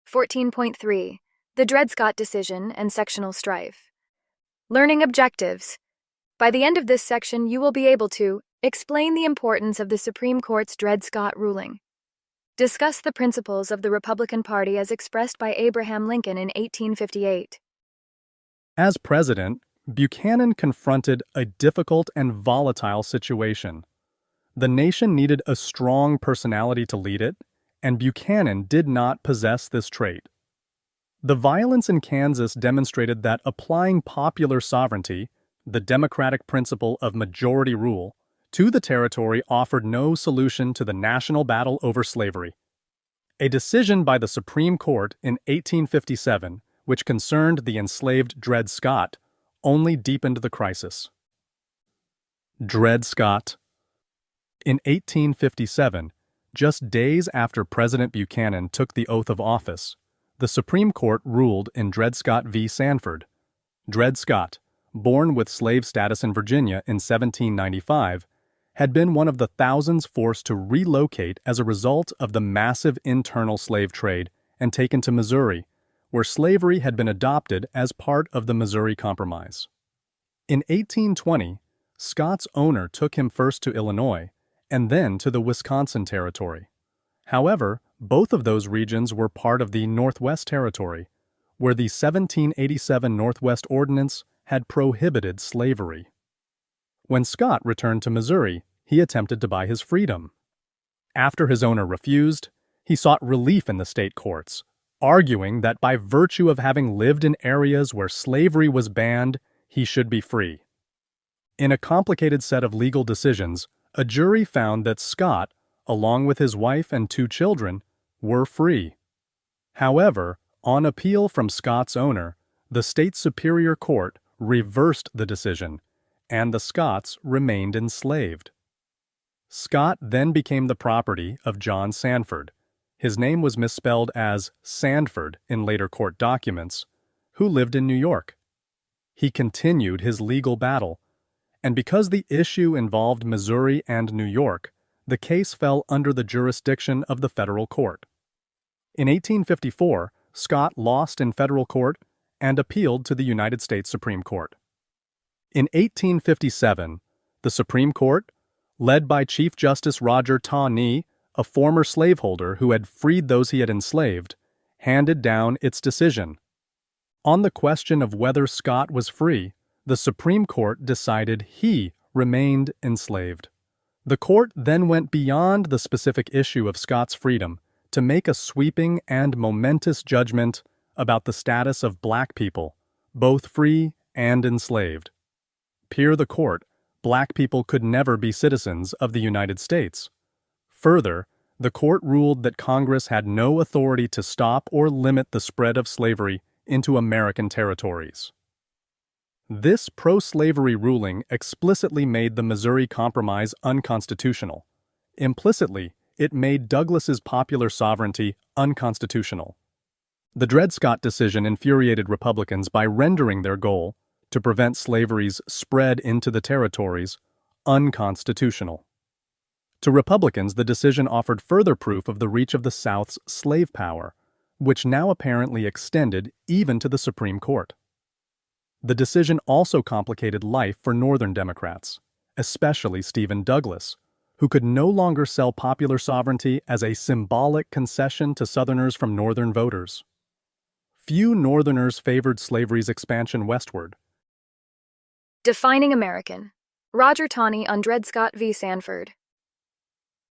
14.3. The Dred Scott Decision and Sectional Strife. Learning objectives. By the end of this section, you will be able to explain the importance of the Supreme Court's Dred Scott ruling, discuss the principles of the Republican Party as expressed by Abraham Lincoln in 1858. As president, Buchanan confronted a difficult and volatile situation. The nation needed a strong personality to lead it, and Buchanan did not possess this trait. The violence in Kansas demonstrated that applying popular sovereignty, the democratic principle of majority rule, to the territory offered no solution to the national battle over slavery. A decision by the Supreme Court in 1857, which concerned the enslaved Dred Scott, only deepened the crisis. Dred Scott. In 1857, just days after President Buchanan took the oath of office, the Supreme Court ruled in Dred Scott v. Sanford. Dred Scott, born with slave status in Virginia in 1795, had been one of the thousands forced to relocate as a result of the massive internal slave trade and taken to Missouri, where slavery had been adopted as part of the Missouri Compromise. In 1820, Scott's owner took him first to Illinois and then to the Wisconsin Territory. However, both of those regions were part of the Northwest Territory, where the 1787 Northwest Ordinance had prohibited slavery. When Scott returned to Missouri, he attempted to buy his freedom. After his owner refused, he sought relief in the state courts, arguing that by virtue of having lived in areas where slavery was banned, he should be free. In a complicated set of legal decisions, a jury found that Scott, along with his wife and 2 children, were free. However, on appeal from Scott's owner, the state superior court reversed the decision, and the Scotts remained enslaved. Scott then became the property of John Sanford. His name was misspelled as Sandford in later court documents, who lived in New York. He continued his legal battle, and because the issue involved Missouri and New York, the case fell under the jurisdiction of the federal court. In 1854, Scott lost in federal court and appealed to the United States Supreme Court. In 1857, the Supreme Court, led by Chief Justice Roger Taney, a former slaveholder who had freed those he had enslaved, handed down its decision. On the question of whether Scott was free, the Supreme Court decided he remained enslaved. The court then went beyond the specific issue of Scott's freedom to make a sweeping and momentous judgment about the status of black people, both free and enslaved. Per the court, black people could never be citizens of the United States. Further, the court ruled that Congress had no authority to stop or limit the spread of slavery into American territories. This pro-slavery ruling explicitly made the Missouri Compromise unconstitutional. Implicitly, it made Douglas's popular sovereignty unconstitutional. The Dred Scott decision infuriated Republicans by rendering their goal, to prevent slavery's spread into the territories, unconstitutional. To Republicans, the decision offered further proof of the reach of the South's slave power, which now apparently extended even to the Supreme Court. The decision also complicated life for Northern Democrats, especially Stephen Douglas, who could no longer sell popular sovereignty as a symbolic concession to Southerners from Northern voters. Few Northerners favored slavery's expansion westward. Defining American. Roger Taney on Dred Scott v. Sanford.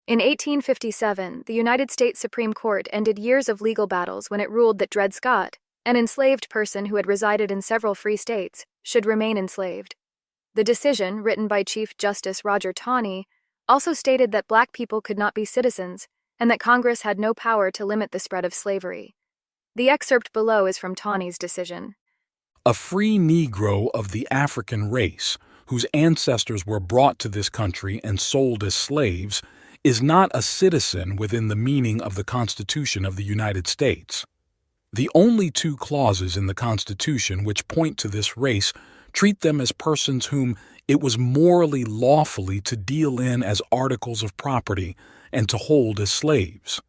In 1857, the United States Supreme Court ended years of legal battles when it ruled that Dred Scott, an enslaved person who had resided in several free states, should remain enslaved. The decision, written by Chief Justice Roger Taney, also stated that black people could not be citizens and that Congress had no power to limit the spread of slavery. The excerpt below is from Taney's decision. A free Negro of the African race, whose ancestors were brought to this country and sold as slaves, is not a citizen within the meaning of the Constitution of the United States. The only 2 clauses in the Constitution which point to this race treat them as persons whom it was morally lawfully to deal in as articles of property and to hold as slaves.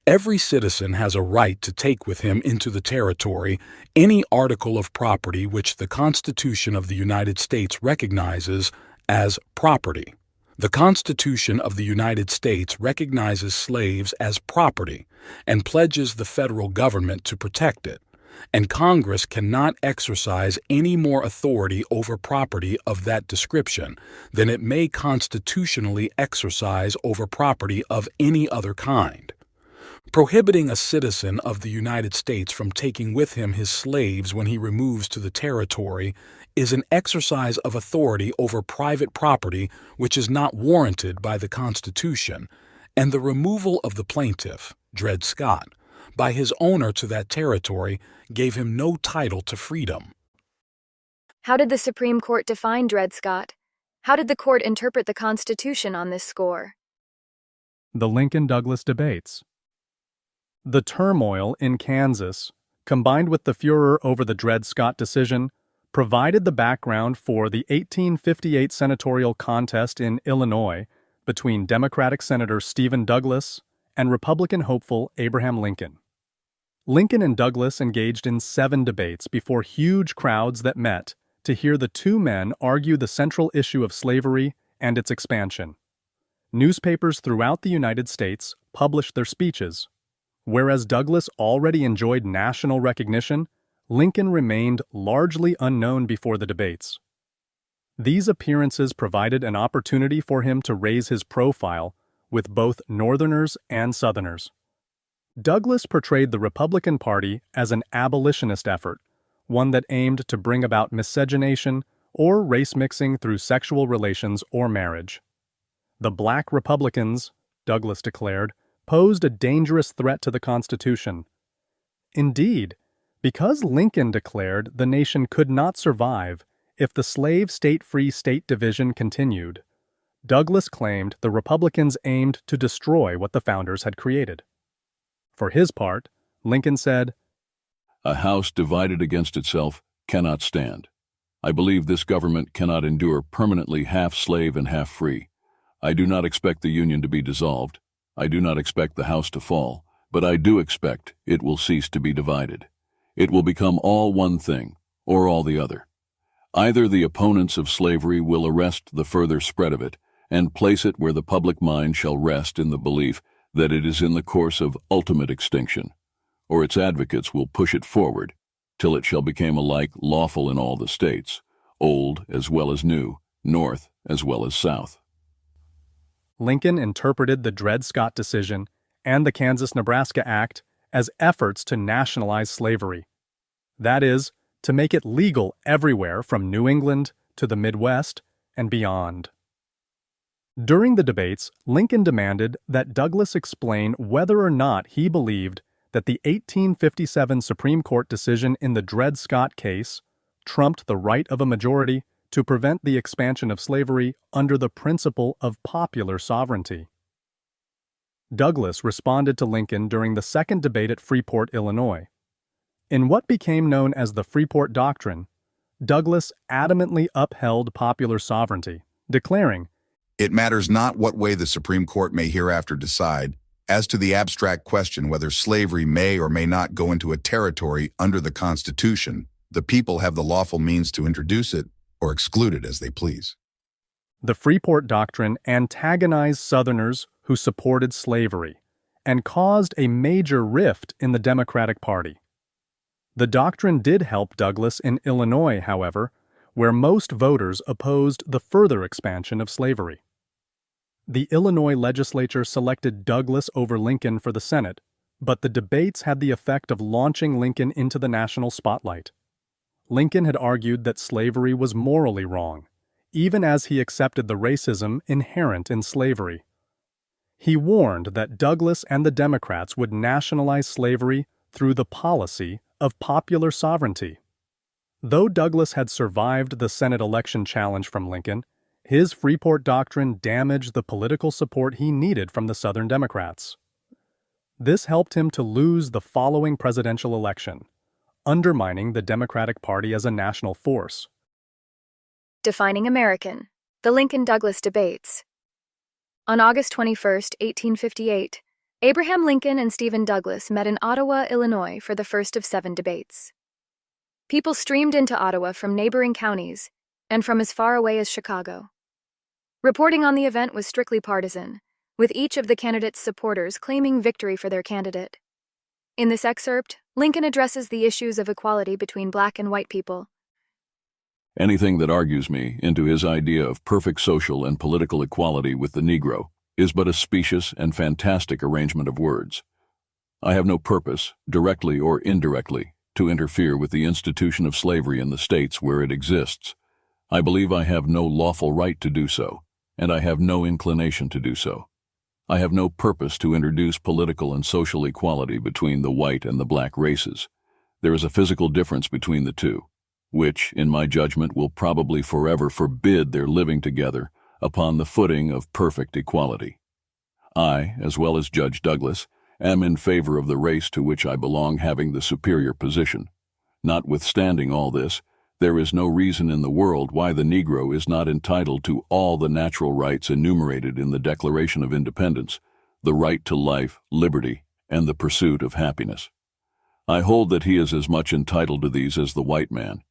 Every citizen has a right to take with him into the territory any article of property which the Constitution of the United States recognizes as property. The Constitution of the United States recognizes slaves as property and pledges the federal government to protect it, and Congress cannot exercise any more authority over property of that description than it may constitutionally exercise over property of any other kind. Prohibiting a citizen of the United States from taking with him his slaves when he removes to the territory is an exercise of authority over private property which is not warranted by the Constitution, and the removal of the plaintiff, Dred Scott, by his owner to that territory gave him no title to freedom. How did the Supreme Court define Dred Scott? How did the court interpret the Constitution on this score? The Lincoln-Douglas debates. The turmoil in Kansas, combined with the furor over the Dred Scott decision, provided the background for the 1858 senatorial contest in Illinois between Democratic Senator Stephen Douglas and Republican hopeful Abraham Lincoln. Lincoln and Douglas engaged in 7 debates before huge crowds that met to hear the two men argue the central issue of slavery and its expansion. Newspapers throughout the United States published their speeches. Whereas Douglas already enjoyed national recognition, Lincoln remained largely unknown before the debates. These appearances provided an opportunity for him to raise his profile with both Northerners and Southerners. Douglas portrayed the Republican Party as an abolitionist effort, one that aimed to bring about miscegenation or race mixing through sexual relations or marriage. The Black Republicans, Douglas declared, posed a dangerous threat to the Constitution. Indeed, because Lincoln declared the nation could not survive if the slave state-free state division continued, Douglas claimed the Republicans aimed to destroy what the founders had created. For his part, Lincoln said, "A house divided against itself cannot stand. I believe this government cannot endure permanently half slave and half free. I do not expect the Union to be dissolved. I do not expect the house to fall, but I do expect it will cease to be divided. It will become all one thing, or all the other. Either the opponents of slavery will arrest the further spread of it and place it where the public mind shall rest in the belief that it is in the course of ultimate extinction, or its advocates will push it forward till it shall become alike lawful in all the states, old as well as new, north as well as south." Lincoln interpreted the Dred Scott decision and the Kansas-Nebraska Act as efforts to nationalize slavery. That is, to make it legal everywhere from New England to the Midwest and beyond. During the debates, Lincoln demanded that Douglas explain whether or not he believed that the 1857 Supreme Court decision in the Dred Scott case trumped the right of a majority to prevent the expansion of slavery under the principle of popular sovereignty. Douglas responded to Lincoln during the second debate at Freeport, Illinois. In what became known as the Freeport Doctrine, Douglas adamantly upheld popular sovereignty, declaring, "It matters not what way the Supreme Court may hereafter decide, as to the abstract question whether slavery may or may not go into a territory under the Constitution, the people have the lawful means to introduce it or exclude it as they please." The Freeport Doctrine antagonized Southerners who supported slavery and caused a major rift in the Democratic Party. The doctrine did help Douglas in Illinois, however, where most voters opposed the further expansion of slavery. The Illinois legislature selected Douglas over Lincoln for the Senate, but the debates had the effect of launching Lincoln into the national spotlight. Lincoln had argued that slavery was morally wrong, even as he accepted the racism inherent in slavery. He warned that Douglas and the Democrats would nationalize slavery through the policy of popular sovereignty. Though Douglas had survived the Senate election challenge from Lincoln, his Freeport Doctrine damaged the political support he needed from the Southern Democrats. This helped him to lose the following presidential election, undermining the Democratic Party as a national force. Defining American. The Lincoln-Douglas debates. On August 21, 1858, Abraham Lincoln and Stephen Douglas met in Ottawa, Illinois for the first of 7 debates. People streamed into Ottawa from neighboring counties and from as far away as Chicago. Reporting on the event was strictly partisan, with each of the candidates' supporters claiming victory for their candidate. In this excerpt, Lincoln addresses the issues of equality between black and white people. Anything that argues me into his idea of perfect social and political equality with the Negro is but a specious and fantastic arrangement of words. I have no purpose, directly or indirectly, to interfere with the institution of slavery in the states where it exists. I believe I have no lawful right to do so, and I have no inclination to do so. I have no purpose to introduce political and social equality between the white and the black races. There is a physical difference between the two, which, in my judgment, will probably forever forbid their living together upon the footing of perfect equality. I, as well as Judge Douglas, am in favor of the race to which I belong having the superior position. Notwithstanding all this, there is no reason in the world why the Negro is not entitled to all the natural rights enumerated in the Declaration of Independence, the right to life, liberty, and the pursuit of happiness. I hold that he is as much entitled to these as the white man.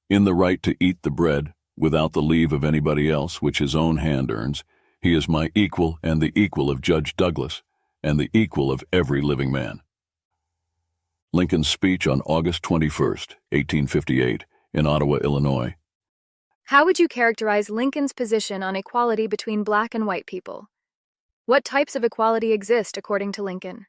In the right to eat the bread, without the leave of anybody else, which his own hand earns, he is my equal and the equal of Judge Douglas, and the equal of every living man. Lincoln's speech on August 21, 1858, in Ottawa, Illinois. How would you characterize Lincoln's position on equality between black and white people? What types of equality exist according to Lincoln?